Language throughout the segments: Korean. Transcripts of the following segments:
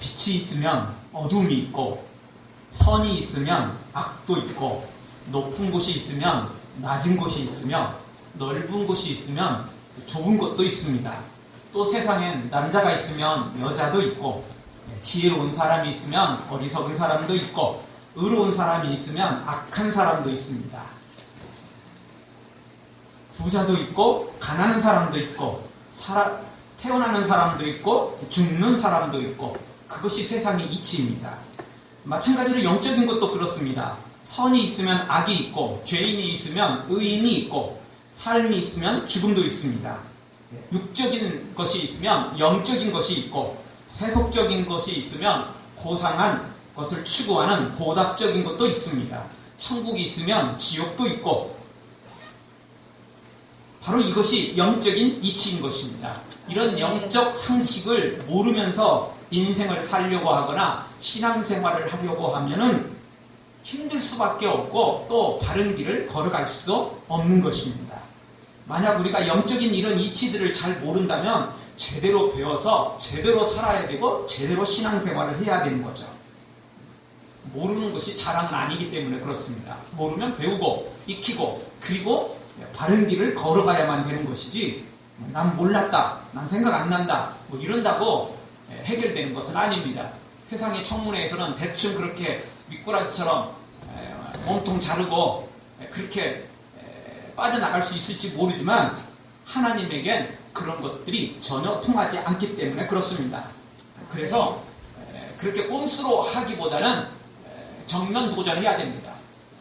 빛이 있으면 어둠이 있고, 선이 있으면 악도 있고, 높은 곳이 있으면 낮은 곳이 있으며, 넓은 곳이 있으면 좁은 곳도 있습니다. 또 세상엔 남자가 있으면 여자도 있고, 지혜로운 사람이 있으면 어리석은 사람도 있고, 의로운 사람이 있으면 악한 사람도 있습니다. 부자도 있고 가난한 사람도 있고, 태어나는 사람도 있고 죽는 사람도 있고, 그것이 세상의 이치입니다. 마찬가지로 영적인 것도 그렇습니다. 선이 있으면 악이 있고, 죄인이 있으면 의인이 있고, 삶이 있으면 죽음도 있습니다. 육적인 것이 있으면 영적인 것이 있고, 세속적인 것이 있으면 고상한 것을 추구하는 보답적인 것도 있습니다. 천국이 있으면 지옥도 있고, 바로 이것이 영적인 이치인 것입니다. 이런 영적 상식을 모르면서 인생을 살려고 하거나 신앙생활을 하려고 하면은 힘들 수밖에 없고, 또 바른 길을 걸어갈 수도 없는 것입니다. 만약 우리가 영적인 이런 이치들을 잘 모른다면 제대로 배워서 제대로 살아야 되고 제대로 신앙생활을 해야 되는 거죠. 모르는 것이 자랑은 아니기 때문에 그렇습니다. 모르면 배우고 익히고 그리고 바른 길을 걸어가야만 되는 것이지, 난 몰랐다, 난 생각 안 난다, 뭐 이런다고 해결되는 것은 아닙니다. 세상의 청문회에서는 대충 그렇게 미꾸라지처럼 몸통 자르고 그렇게 빠져나갈 수 있을지 모르지만, 하나님에겐 그런 것들이 전혀 통하지 않기 때문에 그렇습니다. 그래서 그렇게 꼼수로 하기보다는 정면 도전해야 됩니다.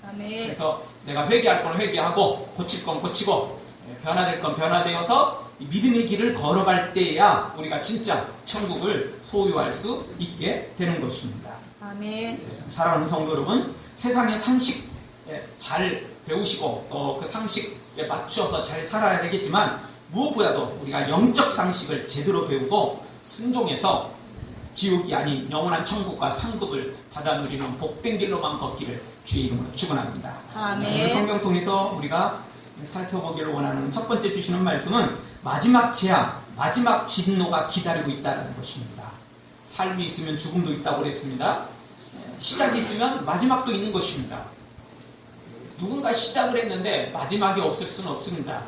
아멘. 그래서 내가 회개할 건 회개하고 고칠 건 고치고 변화될 건 변화되어서 믿음의 길을 걸어갈 때야 우리가 진짜 천국을 소유할 수 있게 되는 것입니다. 아멘. 사랑하는 성도 여러분, 세상의 상식 잘 배우시고 또 그 상식에 맞춰서 잘 살아야 되겠지만, 무엇보다도 우리가 영적 상식을 제대로 배우고 순종해서 지옥이 아닌 영원한 천국과 상급을 받아 누리는 복된 길로만 걷기를 주의 이름으로 축원합니다. 아멘. 오늘 성경 통해서 우리가 살펴보기를 원하는 첫 번째 주시는 말씀은 마지막 재앙, 마지막 진노가 기다리고 있다는 것입니다. 삶이 있으면 죽음도 있다고 그랬습니다. 시작이 있으면 마지막도 있는 것입니다. 누군가 시작을 했는데 마지막이 없을 수는 없습니다.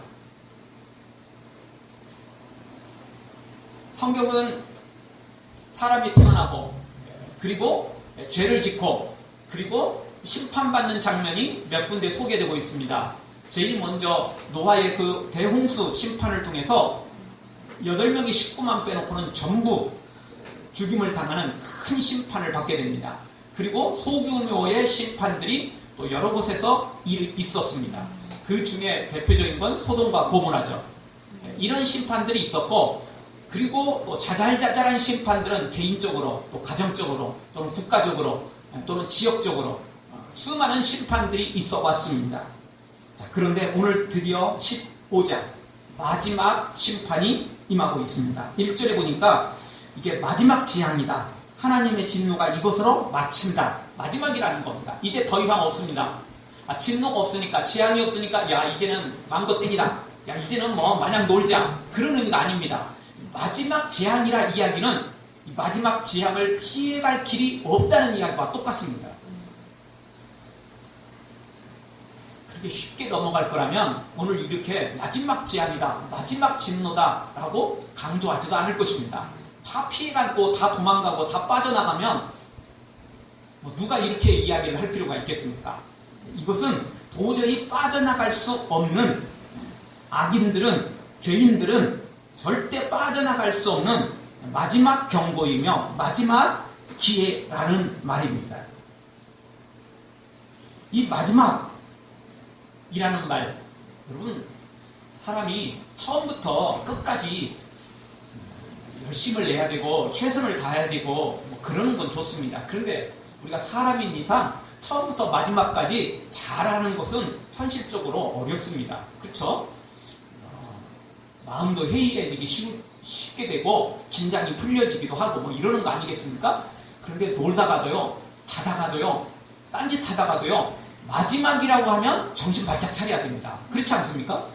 성경은 사람이 태어나고 그리고 죄를 짓고 그리고 심판받는 장면이 몇 군데 소개되고 있습니다. 제일 먼저 노아의 그 대홍수 심판을 통해서 8명이 19만 빼놓고는 전부 죽임을 당하는 큰 심판을 받게 됩니다. 그리고 소규모의 심판들이 또 여러 곳에서 있었습니다. 그 중에 대표적인 건 소돔과 고모라죠. 이런 심판들이 있었고, 그리고 또 자잘자잘한 심판들은 개인적으로, 또 가정적으로, 또는 국가적으로, 또는 지역적으로 수많은 심판들이 있어 왔습니다. 자, 그런데 오늘 드디어 15장 마지막 심판이 임하고 있습니다. 1절에 보니까 이게 마지막 재앙이다, 하나님의 진노가 이것으로 마친다, 마지막이라는 겁니다. 이제 더 이상 없습니다. 진노가 없으니까, 재앙이 없으니까 야 이제는 망고땡이다, 야 이제는 뭐 마냥 놀자, 그런 의미가 아닙니다. 마지막 재앙이라 이야기는 이 마지막 재앙을 피해갈 길이 없다는 이야기와 똑같습니다. 그렇게 쉽게 넘어갈 거라면 오늘 이렇게 마지막 재앙이다, 마지막 진노다 라고 강조하지도 않을 것입니다. 다 피해가고 다 도망가고 다 빠져나가면 누가 이렇게 이야기를 할 필요가 있겠습니까? 이것은 도저히 빠져나갈 수 없는, 악인들은, 죄인들은 절대 빠져나갈 수 없는 마지막 경고이며 마지막 기회라는 말입니다. 이 마지막이라는 말, 여러분, 사람이 처음부터 끝까지 열심을 내야 되고 최선을 다해야 되고 뭐 그러는 건 좋습니다. 그런데 우리가 사람인 이상 처음부터 마지막까지 잘하는 것은 현실적으로 어렵습니다. 그렇죠? 마음도 해이해지기 쉽게 되고 긴장이 풀려지기도 하고 뭐 이러는 거 아니겠습니까? 그런데 놀다가도요, 자다가도요, 딴짓하다가도요, 마지막이라고 하면 정신 바짝 차려야 됩니다. 그렇지 않습니까?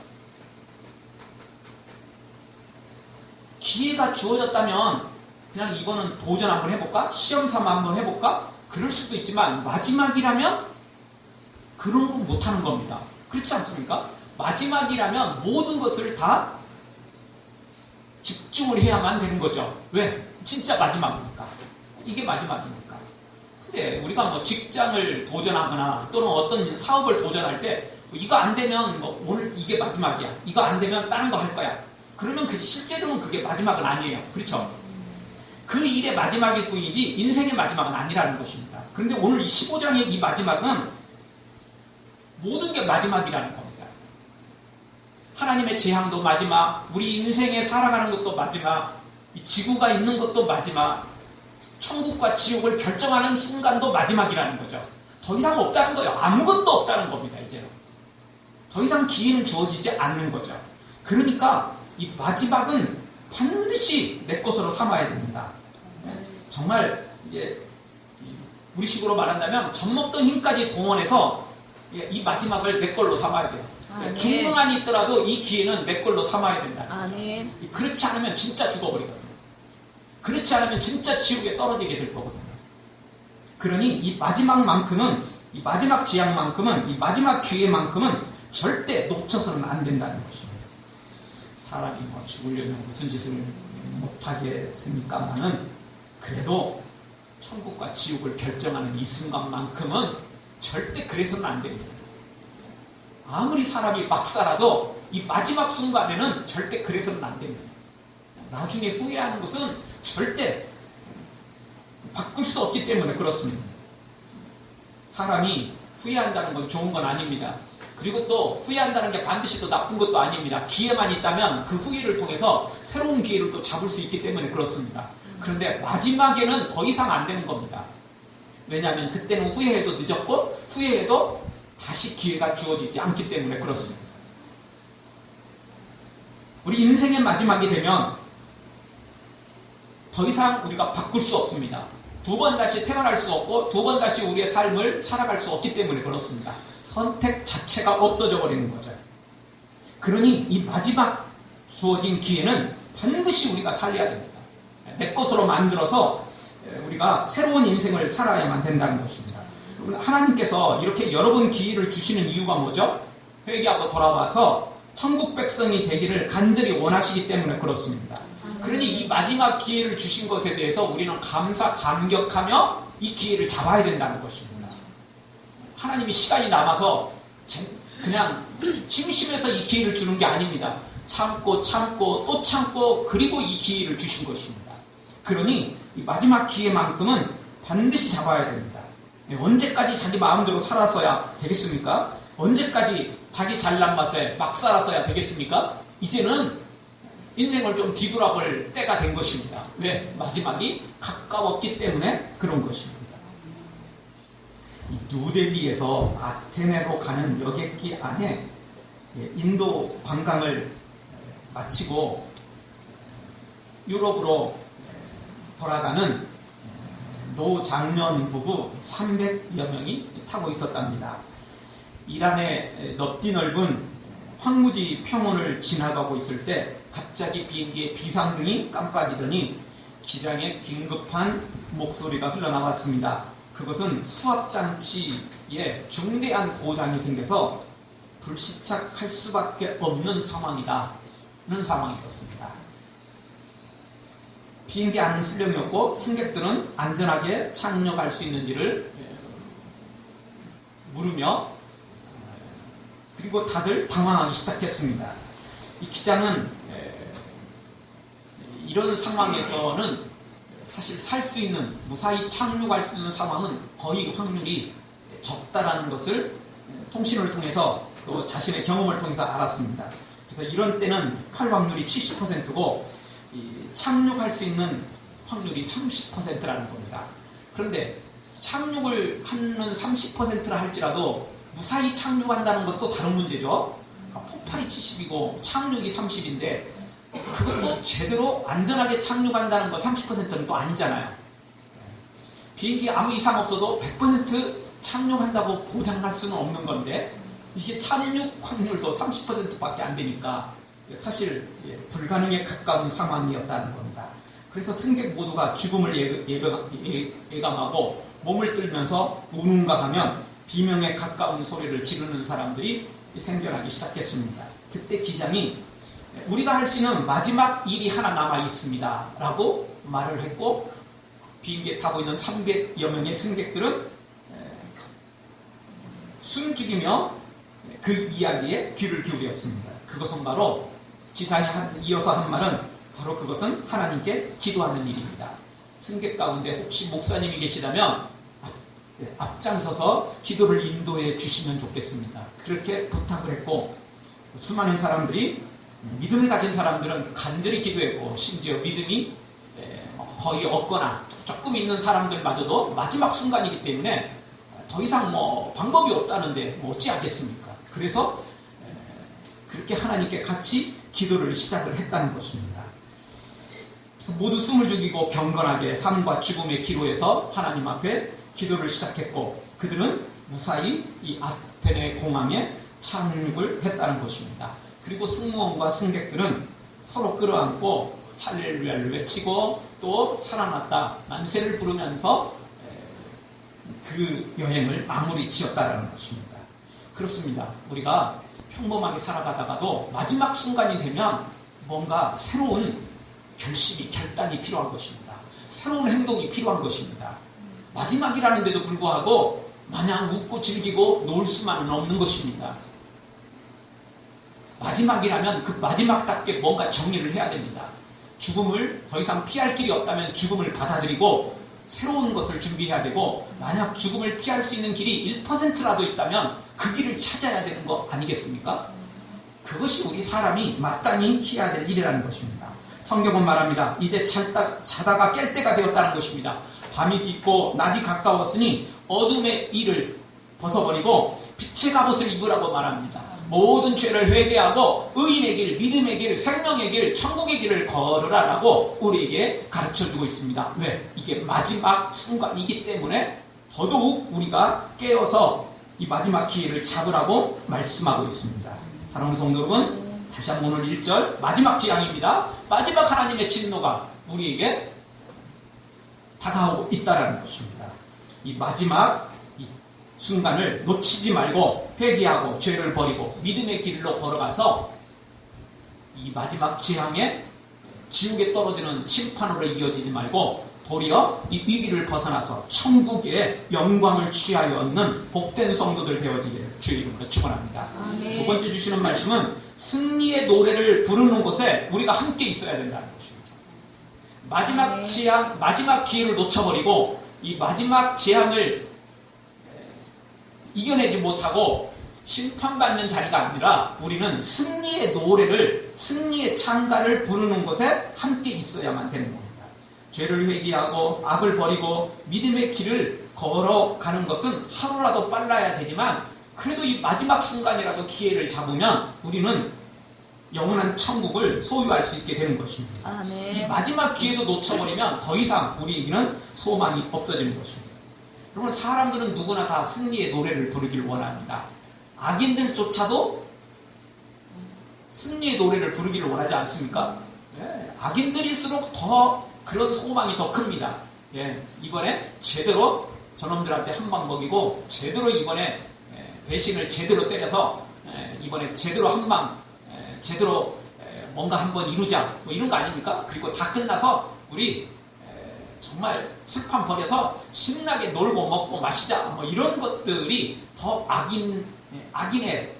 기회가 주어졌다면 그냥 이거는 도전 한번 해볼까? 시험 삼아 한번 해볼까? 그럴 수도 있지만 마지막이라면 그런 건 못하는 겁니다. 그렇지 않습니까? 마지막이라면 모든 것을 다 집중을 해야만 되는 거죠. 왜? 진짜 마지막이니까. 이게 마지막이니까. 근데 우리가 뭐 직장을 도전하거나 또는 어떤 사업을 도전할 때 이거 안 되면 뭐 오늘 이게 마지막이야. 이거 안 되면 다른 거 할 거야. 그러면 실제로는 그게 마지막은 아니에요. 그렇죠? 그 일의 마지막일 뿐이지 인생의 마지막은 아니라는 것입니다. 그런데 오늘 이 15장의 이 마지막은 모든 게 마지막이라는 겁니다. 하나님의 재앙도 마지막, 우리 인생에 살아가는 것도 마지막, 이 지구가 있는 것도 마지막, 천국과 지옥을 결정하는 순간도 마지막이라는 거죠. 더 이상 없다는 거예요. 아무것도 없다는 겁니다. 이제는. 더 이상 기회는 주어지지 않는 거죠. 그러니까 이 마지막은 반드시 내 것으로 삼아야 됩니다. 정말 이제 우리식으로 말한다면 젖 먹던 힘까지 동원해서 이 마지막을 내 걸로 삼아야 돼요. 아멘. 죽는 한이 있더라도 이 기회는 내 걸로 삼아야 된다. 아멘. 그렇지 않으면 진짜 죽어버리거든요. 그렇지 않으면 진짜 지옥에 떨어지게 될 거거든요. 그러니 이 마지막만큼은, 이 마지막 지향만큼은, 이 마지막 기회만큼은 절대 놓쳐서는 안 된다는 것입니다. 사람이 뭐 죽으려면 무슨 짓을 못하겠습니까만은 그래도 천국과 지옥을 결정하는 이 순간만큼은 절대 그래서는 안 됩니다. 아무리 사람이 막 살아도 이 마지막 순간에는 절대 그래서는 안 됩니다. 나중에 후회하는 것은 절대 바꿀 수 없기 때문에 그렇습니다. 사람이 후회한다는 건 좋은 건 아닙니다. 그리고 또 후회한다는 게 반드시 또 나쁜 것도 아닙니다. 기회만 있다면 그 후회를 통해서 새로운 기회를 또 잡을 수 있기 때문에 그렇습니다. 그런데 마지막에는 더 이상 안 되는 겁니다. 왜냐하면 그때는 후회해도 늦었고 후회해도 다시 기회가 주어지지 않기 때문에 그렇습니다. 우리 인생의 마지막이 되면 더 이상 우리가 바꿀 수 없습니다. 두 번 다시 태어날 수 없고 두 번 다시 우리의 삶을 살아갈 수 없기 때문에 그렇습니다. 선택 자체가 없어져 버리는 거죠. 그러니 이 마지막 주어진 기회는 반드시 우리가 살려야 됩니다. 내 것으로 만들어서 우리가 새로운 인생을 살아야만 된다는 것입니다. 하나님께서 이렇게 여러 번 기회를 주시는 이유가 뭐죠? 회개하고 돌아와서 천국 백성이 되기를 간절히 원하시기 때문에 그렇습니다. 그러니 이 마지막 기회를 주신 것에 대해서 우리는 감격하며 이 기회를 잡아야 된다는 것입니다. 하나님이 시간이 남아서 그냥 심심해서 이 기회를 주는 게 아닙니다. 참고 또 참고 그리고 이 기회를 주신 것입니다. 그러니 이 마지막 기회만큼은 반드시 잡아야 됩니다. 언제까지 자기 마음대로 살았어야 되겠습니까? 언제까지 자기 잘난 맛에 막 살았어야 되겠습니까? 이제는 인생을 좀 뒤돌아볼 때가 된 것입니다. 왜? 마지막이 가까웠기 때문에 그런 것입니다. 이 뉴델리에서 아테네로 가는 여객기 안에 인도 관광을 마치고 유럽으로 돌아가는 노장년 부부 300여 명이 타고 있었답니다. 이란의 넓디 넓은 황무지 평원을 지나가고 있을 때 갑자기 비행기의 비상등이 깜빡이더니 기장에 긴급한 목소리가 흘러나왔습니다. 그것은 수압장치에 중대한 고장이 생겨서 불시착할 수밖에 없는 상황이다는 상황이었습니다. 비행기 안은 술령이었고 승객들은 안전하게 착륙할 수 있는지를 물으며 그리고 다들 당황하기 시작했습니다. 이 기장은 이런 상황에서는 사실 살 수 있는, 무사히 착륙할 수 있는 상황은 거의 확률이 적다라는 것을 통신을 통해서 또 자신의 경험을 통해서 알았습니다. 그래서 이런 때는 폭발 확률이 70%고 착륙할 수 있는 확률이 30%라는 겁니다. 그런데 착륙을 하는 30%라 할지라도 무사히 착륙한다는 것도 다른 문제죠. 폭발이 70이고 착륙이 30인데 그것도 제대로 안전하게 착륙한다는 거 30%는 또 아니잖아요. 비행기 아무 이상 없어도 100% 착륙한다고 보장할 수는 없는 건데 이게 착륙 확률도 30%밖에 안 되니까 사실 불가능에 가까운 상황이었다는 겁니다. 그래서 승객 모두가 죽음을 예감하고 몸을 떨면서 우는가 하면 비명에 가까운 소리를 지르는 사람들이 생겨나기 시작했습니다. 그때 기장이 우리가 할 수 있는 마지막 일이 하나 남아 있습니다 라고 말을 했고, 비행기에 타고 있는 300여 명의 승객들은 숨죽이며 그 이야기에 귀를 기울였습니다. 그것은 바로 기장이 이어서 한 말은 바로 그것은 하나님께 기도하는 일입니다. 승객 가운데 혹시 목사님이 계시다면 앞장서서 기도를 인도해 주시면 좋겠습니다. 그렇게 부탁을 했고, 수많은 사람들이, 믿음을 가진 사람들은 간절히 기도했고, 심지어 믿음이 거의 없거나 조금 있는 사람들마저도 마지막 순간이기 때문에 더 이상 방법이 없다는데 어찌 하겠습니까? 그래서 그렇게 하나님께 같이 기도를 시작을 했다는 것입니다. 그래서 모두 숨을 죽이고 경건하게 삶과 죽음의 기로에서 하나님 앞에 기도를 시작했고, 그들은 무사히 이 아테네 공항에 착륙을 했다는 것입니다. 그리고 승무원과 승객들은 서로 끌어안고 할렐루야를 외치고 또 살아났다 만세를 부르면서 그 여행을 마무리 지었다라는 것입니다. 그렇습니다. 우리가 평범하게 살아가다가도 마지막 순간이 되면 뭔가 새로운 결단이 필요한 것입니다. 새로운 행동이 필요한 것입니다. 마지막이라는데도 불구하고 마냥 웃고 즐기고 놀 수만은 없는 것입니다. 마지막이라면 그 마지막답게 뭔가 정리를 해야 됩니다. 죽음을 더 이상 피할 길이 없다면 죽음을 받아들이고 새로운 것을 준비해야 되고, 만약 죽음을 피할 수 있는 길이 1%라도 있다면 그 길을 찾아야 되는 거 아니겠습니까? 그것이 우리 사람이 마땅히 해야 될 일이라는 것입니다. 성경은 말합니다. 이제 자다가 깰 때가 되었다는 것입니다. 밤이 깊고 낮이 가까웠으니 어둠의 일을 벗어버리고 빛의 갑옷을 입으라고 말합니다. 모든 죄를 회개하고 의인의 길, 믿음의 길, 생명의 길, 천국의 길을 걸으라라고 우리에게 가르쳐주고 있습니다. 왜? 이게 마지막 순간이기 때문에 더더욱 우리가 깨어서 이 마지막 기회를 잡으라고 말씀하고 있습니다. 사랑하는 성도 여러분, 다시 한번 오늘 1절 마지막 재앙입니다. 마지막 하나님의 진노가 우리에게 다가오고 있다는 것입니다. 이 마지막 순간을 놓치지 말고 회개하고 죄를 버리고 믿음의 길로 걸어가서 이 마지막 재앙에 지옥에 떨어지는 심판으로 이어지지 말고 도리어 이 위기를 벗어나서 천국의 영광을 취하여 얻는 복된 성도들 되어지기를 주의 이름으로 축원합니다. 두 번째 주시는 말씀은 승리의 노래를 부르는 곳에 우리가 함께 있어야 된다는 것입니다. 마지막 재앙, 마지막 기회를 놓쳐버리고 이 마지막 재앙을 이겨내지 못하고 심판받는 자리가 아니라 우리는 승리의 노래를, 승리의 찬가를 부르는 곳에 함께 있어야만 되는 겁니다. 죄를 회개하고 악을 버리고 믿음의 길을 걸어가는 것은 하루라도 빨라야 되지만 그래도 이 마지막 순간이라도 기회를 잡으면 우리는 영원한 천국을 소유할 수 있게 되는 것입니다. 이 마지막 기회도 놓쳐버리면 더 이상 우리에게는 소망이 없어지는 것입니다. 여러분, 사람들은 누구나 다 승리의 노래를 부르길 원합니다. 악인들조차도 승리의 노래를 부르기를 원하지 않습니까? 네, 악인들일수록 더 그런 소망이 더 큽니다. 예, 이번에 제대로 저놈들한테 한 방 먹이고 제대로 이번에 배신을 제대로 때려서 이번에 제대로 한 방 제대로 뭔가 한번 이루자, 뭐 이런 거 아닙니까? 그리고 다 끝나서 우리 정말 술판 버려서 신나게 놀고 먹고 마시자, 뭐 이런 것들이 더 악인의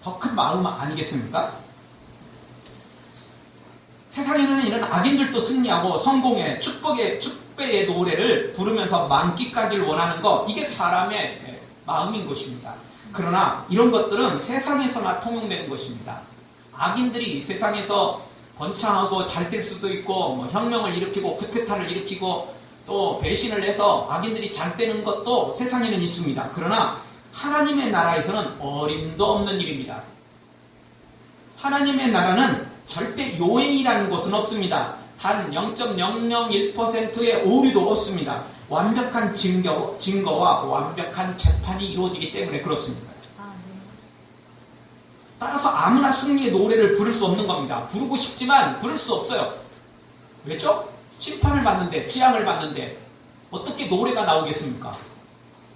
더 큰 마음 아니겠습니까? 세상에는 이런 악인들도 승리하고 성공의 축배의 노래를 부르면서 만끽하길 원하는 것, 이게 사람의 마음인 것입니다. 그러나 이런 것들은 세상에서나 통용되는 것입니다. 악인들이 세상에서 번창하고 잘 될 수도 있고 뭐 혁명을 일으키고 쿠데타를 일으키고 또 배신을 해서 악인들이 잘 되는 것도 세상에는 있습니다. 그러나 하나님의 나라에서는 어림도 없는 일입니다. 하나님의 나라는 절대 요행이라는 것은 없습니다. 단 0.001%의 오류도 없습니다. 완벽한 증거와 완벽한 재판이 이루어지기 때문에 그렇습니다. 따라서 아무나 승리의 노래를 부를 수 없는 겁니다. 부르고 싶지만 부를 수 없어요. 왜죠? 심판을 받는데, 재앙을 받는데 어떻게 노래가 나오겠습니까?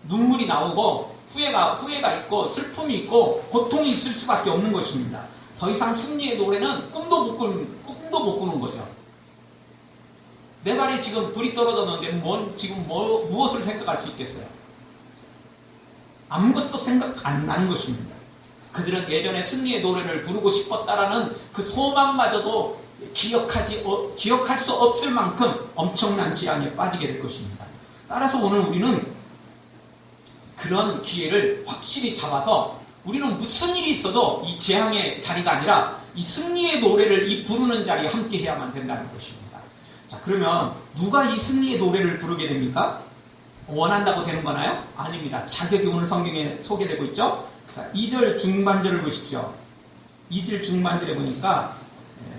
눈물이 나오고 후회가 있고 슬픔이 있고 고통이 있을 수밖에 없는 것입니다. 더 이상 승리의 노래는 꿈도 못 꾸는 거죠. 내 발에 지금 불이 떨어졌는데 무엇을 생각할 수 있겠어요? 아무것도 생각 안 나는 것입니다. 그들은 예전에 승리의 노래를 부르고 싶었다라는 그 소망마저도 기억할 수 없을 만큼 엄청난 재앙에 빠지게 될 것입니다. 따라서 오늘 우리는 그런 기회를 확실히 잡아서 우리는 무슨 일이 있어도 이 재앙의 자리가 아니라 이 승리의 노래를 이 부르는 자리에 함께 해야만 된다는 것입니다. 자, 그러면 누가 이 승리의 노래를 부르게 됩니까? 원한다고 되는 거나요? 아닙니다. 자격이 오늘 성경에 소개되고 있죠? 자, 2절 중반절을 보십시오. 2절 중반절에 보니까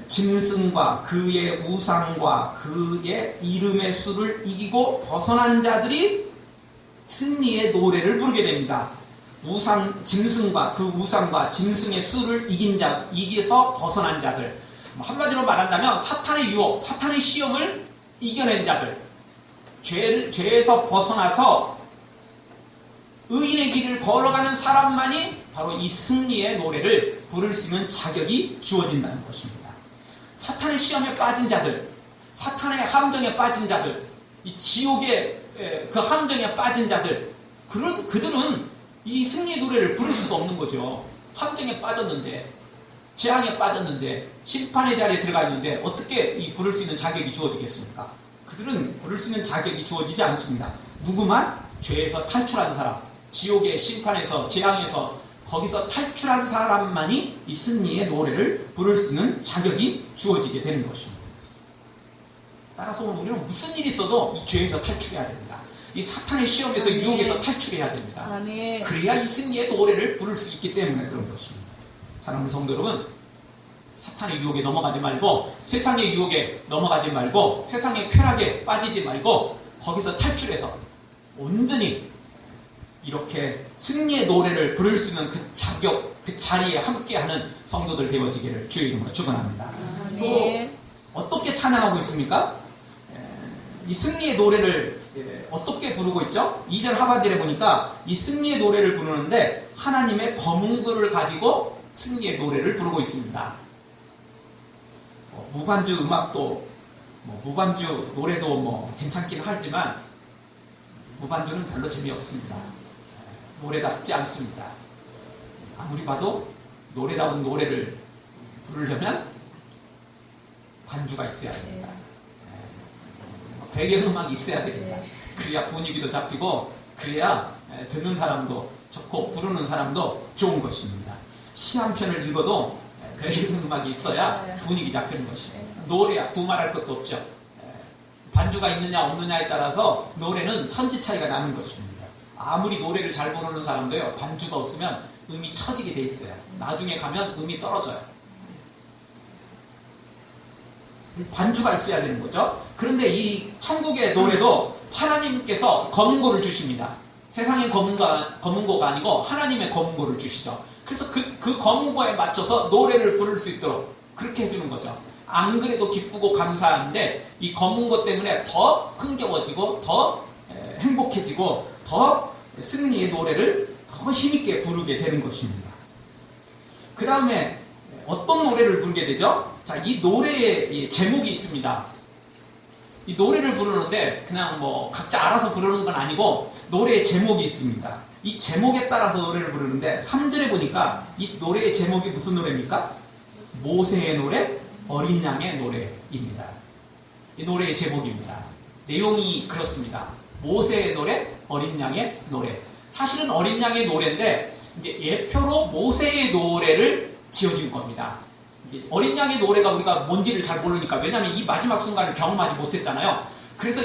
짐승과 그의 우상과 그의 이름의 수를 이기고 벗어난 자들이 승리의 노래를 부르게 됩니다. 짐승과 그 우상과 짐승의 수를 이겨서 벗어난 자들. 한마디로 말한다면 사탄의 유혹, 사탄의 시험을 이겨낸 자들. 죄에서 벗어나서 의인의 길을 걸어가는 사람만이 바로 이 승리의 노래를 부를 수 있는 자격이 주어진다는 것입니다. 사탄의 시험에 빠진 자들, 사탄의 함정에 빠진 자들, 이 지옥의 그 함정에 빠진 자들, 그들은 이 승리의 노래를 부를 수가 없는 거죠. 함정에 빠졌는데, 재앙에 빠졌는데, 심판의 자리에 들어가 있는데 어떻게 부를 수 있는 자격이 주어지겠습니까? 그들은 부를 수 있는 자격이 주어지지 않습니다. 누구만? 죄에서 탈출한 사람, 지옥의 심판에서, 재앙에서 거기서 탈출한 사람만이 이 승리의 노래를 부를 수 있는 자격이 주어지게 되는 것입니다. 따라서 우리는 무슨 일이 있어도 이 죄에서 탈출해야 됩니다. 이 사탄의 시험에서, 아멘. 유혹에서 탈출해야 됩니다. 아멘. 그래야 이 승리의 노래를 부를 수 있기 때문에 그런 것입니다. 사랑하는 성도 여러분, 사탄의 유혹에 넘어가지 말고, 세상의 유혹에 넘어가지 말고, 세상의 쾌락에 빠지지 말고, 거기서 탈출해서 온전히 이렇게 승리의 노래를 부를 수 있는 그 자격, 그 자리에 함께하는 성도들 되어지기를 주의 이름으로 축원합니다. 또 어떻게 찬양하고 있습니까? 이 승리의 노래를 어떻게 부르고 있죠? 2절 하반절에 보니까 이 승리의 노래를 부르는데 하나님의 검은고를 가지고 승리의 노래를 부르고 있습니다. 무반주 음악도, 무반주 노래도 괜찮긴 하지만 무반주는 별로 재미없습니다. 노래답지 않습니다. 아무리 봐도 노래다운 노래를 부르려면 반주가 있어야 됩니다. 배경음악이 있어야 됩니다. 그래야 분위기도 잡히고, 그래야 듣는 사람도 좋고 부르는 사람도 좋은 것입니다. 시 한 편을 읽어도 배경음악이 있어야 분위기 잡히는 것입니다. 노래야 두말할 것도 없죠. 반주가 있느냐 없느냐에 따라서 노래는 천지 차이가 나는 것입니다. 아무리 노래를 잘 부르는 사람도요, 반주가 없으면 음이 처지게 돼 있어요. 나중에 가면 음이 떨어져요. 반주가 있어야 되는 거죠. 그런데 이 천국의 노래도 하나님께서 검은고를 주십니다. 세상의 검은고가 아니고 하나님의 검은고를 주시죠. 그래서 그 검은고에 맞춰서 노래를 부를 수 있도록 그렇게 해주는 거죠. 안 그래도 기쁘고 감사한데 이 검은고 때문에 더 흥겨워지고 더 행복해지고 더 승리의 노래를 더 힘있게 부르게 되는 것입니다. 그 다음에 어떤 노래를 부르게 되죠? 자, 이 노래의 제목이 있습니다. 이 노래를 부르는데 그냥 각자 알아서 부르는 건 아니고 노래의 제목이 있습니다. 이 제목에 따라서 노래를 부르는데 3절에 보니까 이 노래의 제목이 무슨 노래입니까? 모세의 노래, 어린 양의 노래입니다. 이 노래의 제목입니다. 내용이 그렇습니다. 모세의 노래, 어린 양의 노래. 사실은 어린 양의 노래인데 이제 예표로 모세의 노래를 지어진 겁니다. 어린 양의 노래가 우리가 뭔지를 잘 모르니까, 왜냐하면 이 마지막 순간을 경험하지 못했잖아요. 그래서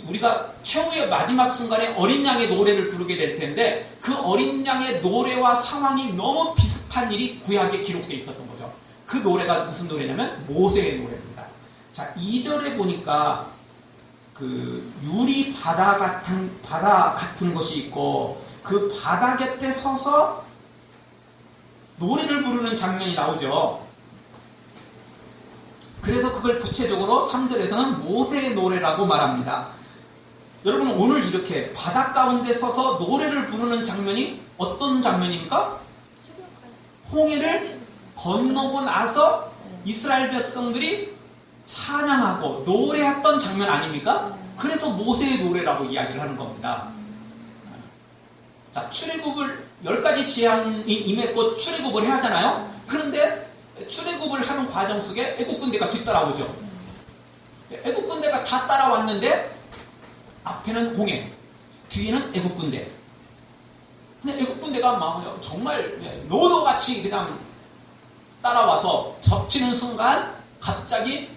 우리가 최후의 마지막 순간에 어린 양의 노래를 부르게 될 텐데 그 어린 양의 노래와 상황이 너무 비슷한 일이 구약에 기록되어 있었던 거죠. 그 노래가 무슨 노래냐면 모세의 노래입니다. 자, 2절에 보니까 그 유리 바다 같은 것이 있고 그 바다 곁에 서서 노래를 부르는 장면이 나오죠. 그래서 그걸 구체적으로 3절에서는 모세의 노래라고 말합니다. 여러분 오늘 이렇게 바다 가운데 서서 노래를 부르는 장면이 어떤 장면입니까? 홍해를 건너고 나서 이스라엘 백성들이 찬양하고 노래했던 장면 아닙니까? 그래서 모세의 노래라고 이야기를 하는 겁니다. 자, 출애굽을 10가지 재앙이 임했고 출애굽을 해야 하잖아요. 그런데 출애굽을 하는 과정 속에 애국 군대가 뒤따라오죠. 애국 군대가 다 따라왔는데 앞에는 홍해, 뒤에는 애국 군대. 근데 애국 군대가 막 정말 노도같이 그냥 따라와서 접치는 순간 갑자기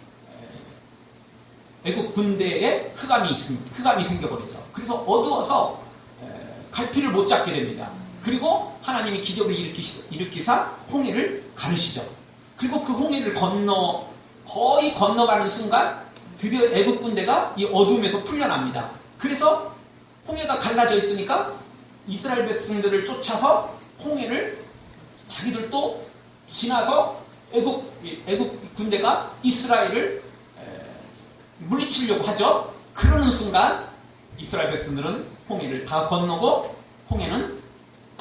애국 군대에 흑암이 생겨버리죠. 그래서 어두워서 갈피를 못 잡게 됩니다. 그리고 하나님이 기적을 일으키사 홍해를 가르시죠. 그리고 그 홍해를 거의 건너가는 순간 드디어 애국 군대가 이 어둠에서 풀려납니다. 그래서 홍해가 갈라져 있으니까 이스라엘 백성들을 쫓아서 홍해를 자기들도 지나서 애국 군대가 이스라엘을 물리치려고 하죠. 그러는 순간 이스라엘 백성들은 홍해를 다 건너고 홍해는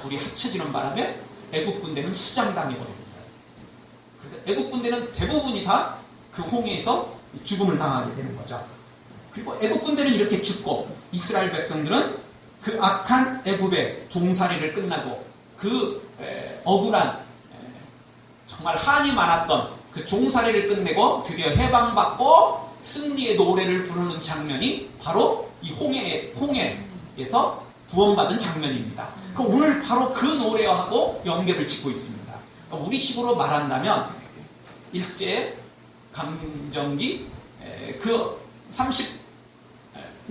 물이 합쳐지는 바람에 애국 군대는 수장당해버립니다. 그래서 애국 군대는 대부분이 다 그 홍해에서 죽음을 당하게 되는 거죠. 그리고 애국 군대는 이렇게 죽고 이스라엘 백성들은 그 악한 애굽의 종살이를 끝나고 그 억울한 정말 한이 많았던 그 종살이를 끝내고 드디어 해방받고 승리의 노래를 부르는 장면이 바로 이 홍해에서 구원받은 장면입니다. 그럼 오늘 바로 그 노래하고 연결을 짓고 있습니다. 우리식으로 말한다면 일제 강점기 그 35년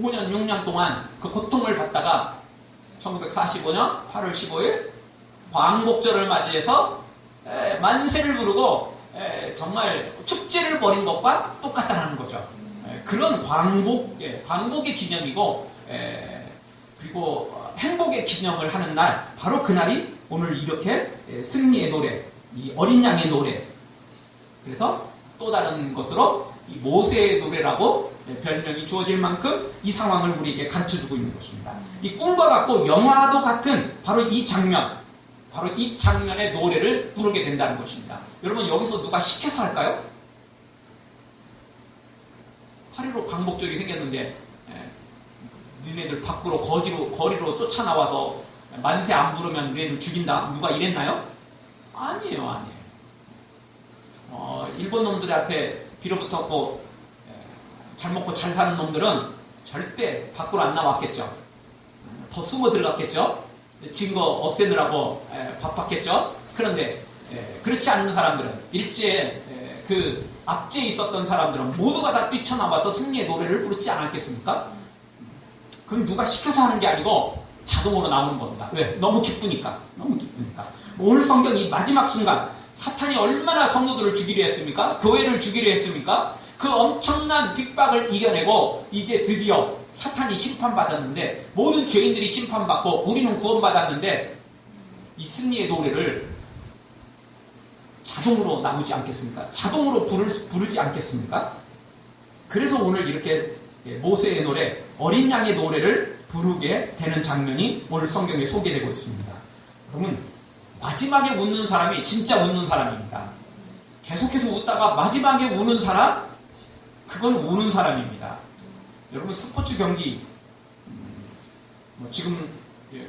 6년 동안 그 고통을 받다가 1945년 8월 15일 광복절을 맞이해서 만세를 부르고 정말 축제를 벌인 것과 똑같다는 거죠. 그런 광복의 기념이고 그리고 행복의 기념을 하는 날, 바로 그날이 오늘 이렇게 승리의 노래, 이 어린 양의 노래, 그래서 또 다른 것으로 이 모세의 노래라고 별명이 주어질 만큼 이 상황을 우리에게 가르쳐주고 있는 것입니다. 이 꿈과 같고 영화도 같은 바로 이 장면의 노래를 부르게 된다는 것입니다. 여러분 여기서 누가 시켜서 할까요? 8.15 광복절이 생겼는데 니네들 밖으로 거리로 쫓아나와서 만세 안 부르면 니네들 죽인다. 누가 이랬나요? 아니에요. 일본 놈들한테 빌어붙었고 잘 먹고 잘 사는 놈들은 절대 밖으로 안 나왔겠죠. 더 숨어 들어갔겠죠. 증거 없애느라고 바빴겠죠. 그런데 그렇지 않은 사람들은 일제에 그 앞제에 있었던 사람들은 모두가 다 뛰쳐나와서 승리의 노래를 부르지 않았겠습니까? 그럼 누가 시켜서 하는 게 아니고 자동으로 나오는 겁니다. 왜? 너무 기쁘니까. 오늘 성경 이 마지막 순간 사탄이 얼마나 성도들을 죽이려 했습니까? 교회를 죽이려 했습니까? 그 엄청난 핍박을 이겨내고 이제 드디어 사탄이 심판받았는데, 모든 죄인들이 심판받고 우리는 구원받았는데 이 승리의 노래를 자동으로 나오지 않겠습니까? 자동으로 부르지 않겠습니까? 그래서 오늘 이렇게 모세의 노래, 어린 양의 노래를 부르게 되는 장면이 오늘 성경에 소개되고 있습니다. 그러면 마지막에 웃는 사람이 진짜 웃는 사람입니다. 계속해서 웃다가 마지막에 우는 사람, 그건 우는 사람입니다. 여러분 스포츠 경기, 지금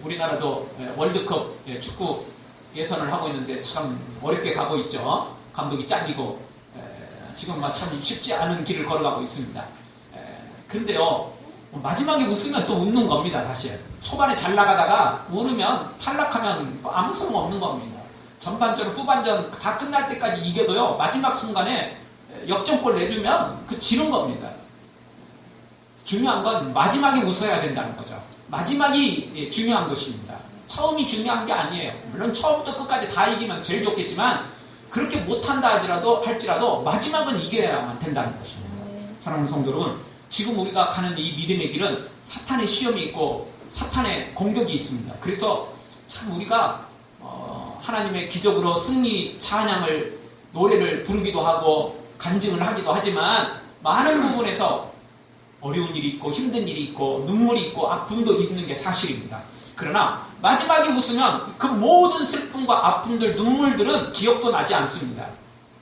우리나라도 월드컵 축구 예선을 하고 있는데 참 어렵게 가고 있죠. 감독이 잘리고 지금 참 쉽지 않은 길을 걸어가고 있습니다. 그런데요, 마지막에 웃으면 또 웃는 겁니다. 사실 초반에 잘 나가다가 웃으면 탈락하면 아무 소용 없는 겁니다. 전반전 후반전 다 끝날 때까지 이겨도요, 마지막 순간에 역전골 내주면 그 지는 겁니다. 중요한 건 마지막에 웃어야 된다는 거죠. 마지막이 중요한 것입니다. 처음이 중요한 게 아니에요. 물론 처음부터 끝까지 다 이기면 제일 좋겠지만 그렇게 못한다 할지라도 마지막은 이겨야만 된다는 것입니다. 사랑하는 성도 여러분, 지금 우리가 가는 이 믿음의 길은 사탄의 시험이 있고 사탄의 공격이 있습니다. 그래서 참 우리가 하나님의 기적으로 승리 찬양을 노래를 부르기도 하고 간증을 하기도 하지만 많은 부분에서 어려운 일이 있고 힘든 일이 있고 눈물이 있고 아픔도 있는 게 사실입니다. 그러나 마지막에 웃으면 그 모든 슬픔과 아픔들, 눈물들은 기억도 나지 않습니다.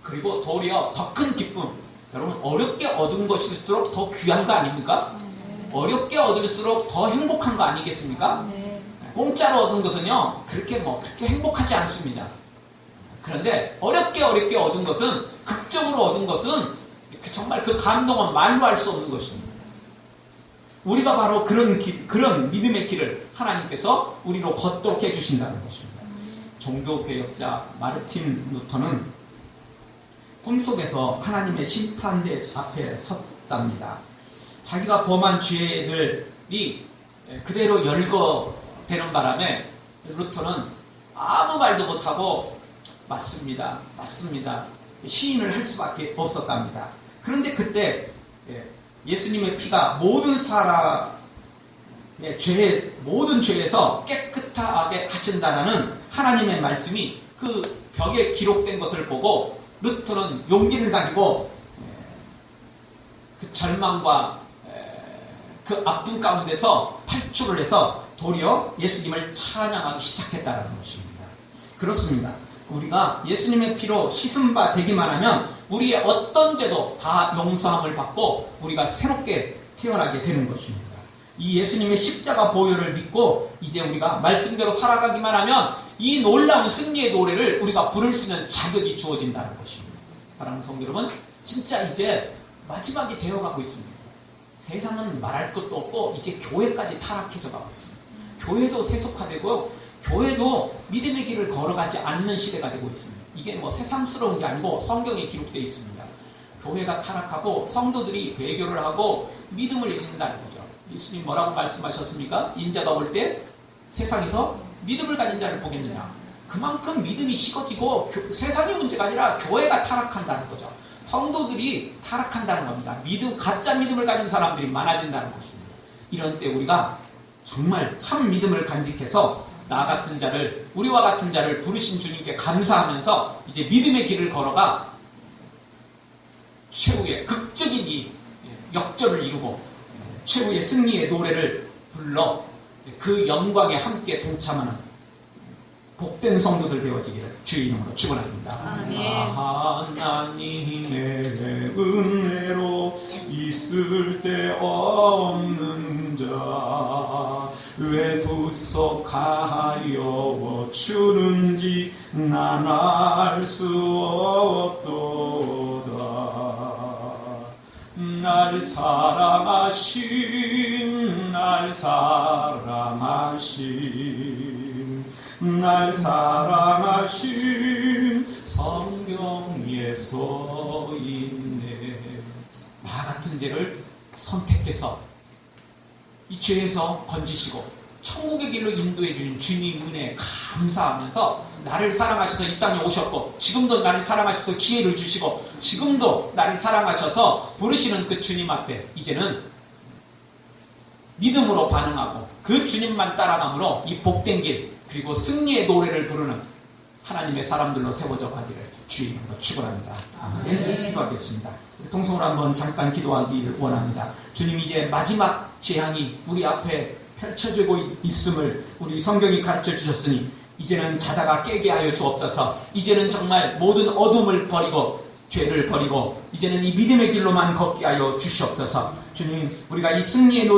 그리고 도리어 더 큰 기쁨, 여러분 어렵게 얻은 것일수록 더 귀한 거 아닙니까? 어렵게 얻을수록 더 행복한 거 아니겠습니까? 공짜로 얻은 것은요 그렇게 행복하지 않습니다. 그런데 어렵게 얻은 것은, 극적으로 얻은 것은 정말 그 감동은 말로 할 수 없는 것입니다. 우리가 바로 그런 믿음의 길을 하나님께서 우리로 걷도록 해주신다는 것입니다. 종교개혁자 마르틴 루터는 꿈속에서 하나님의 심판대 앞에 섰답니다. 자기가 범한 죄들이 그대로 열거되는 바람에 루터는 아무 말도 못하고 맞습니다. 시인을 할 수밖에 없었답니다. 그런데 그때 예수님의 피가 모든 사람의 모든 죄에서 깨끗하게 하신다라는 하나님의 말씀이 그 벽에 기록된 것을 보고 루터는 용기를 가지고 그 절망과 그 아픔 가운데서 탈출을 해서 도리어 예수님을 찬양하기 시작했다는 것입니다. 그렇습니다. 우리가 예수님의 피로 씻은 바 되기만 하면 우리의 어떤 죄도 다 용서함을 받고 우리가 새롭게 태어나게 되는 것입니다. 이 예수님의 십자가 보혈을 믿고 이제 우리가 말씀대로 살아가기만 하면 이 놀라운 승리의 노래를 우리가 부를 수 있는 자격이 주어진다는 것입니다. 사랑하는 성도 여러분, 진짜 이제 마지막이 되어가고 있습니다. 세상은 말할 것도 없고 이제 교회까지 타락해져 가고 있습니다. 교회도 세속화되고 교회도 믿음의 길을 걸어가지 않는 시대가 되고 있습니다. 이게 새삼스러운 게 아니고 성경에 기록되어 있습니다. 교회가 타락하고 성도들이 배교를 하고 믿음을 잃는다는 거죠. 예수님 뭐라고 말씀하셨습니까? 인자가 올 때 세상에서 믿음을 가진 자를 보겠느냐. 그만큼 믿음이 식어지고 세상의 문제가 아니라 교회가 타락한다는 거죠. 성도들이 타락한다는 겁니다. 가짜 믿음을 가진 사람들이 많아진다는 것입니다. 이런 때 우리가 정말 참 믿음을 간직해서 우리와 같은 자를 부르신 주님께 감사하면서 이제 믿음의 길을 걸어가 최후의 극적인 이 역전을 이루고 최후의 승리의 노래를 불러 그 영광에 함께 동참하는 복된 성도들 되어지기를 주의 이름으로 축원합니다. 하나님의 은혜로 있을 데 없는 자 왜 구속하여 주는지 난 알 수 없도다. 날 사랑하신 성경에 써 있네. 나 같은 죄를 선택해서 이 죄에서 건지시고 천국의 길로 인도해 주신 주님 은혜에 감사하면서 나를 사랑하셔서 이 땅에 오셨고 지금도 나를 사랑하셔서 기회를 주시고 지금도 나를 사랑하셔서 부르시는 그 주님 앞에 이제는 믿음으로 반응하고 그 주님만 따라감으로 이 복된 길 그리고 승리의 노래를 부르는 하나님의 사람들로 세워져 가기를 주의 이름으로 축원합니다. 아멘. 기도하겠습니다. 통성으로 한번 잠깐 기도하기를 원합니다. 주님, 이제 마지막 재앙이 우리 앞에 펼쳐지고 있음을 우리 성경이 가르쳐 주셨으니 이제는 자다가 깨게 하여 주옵소서. 이제는 정말 모든 어둠을 버리고 죄를 버리고 이제는 이 믿음의 길로만 걷게 하여 주시옵소서. 주님, 우리가 이 승리의 노래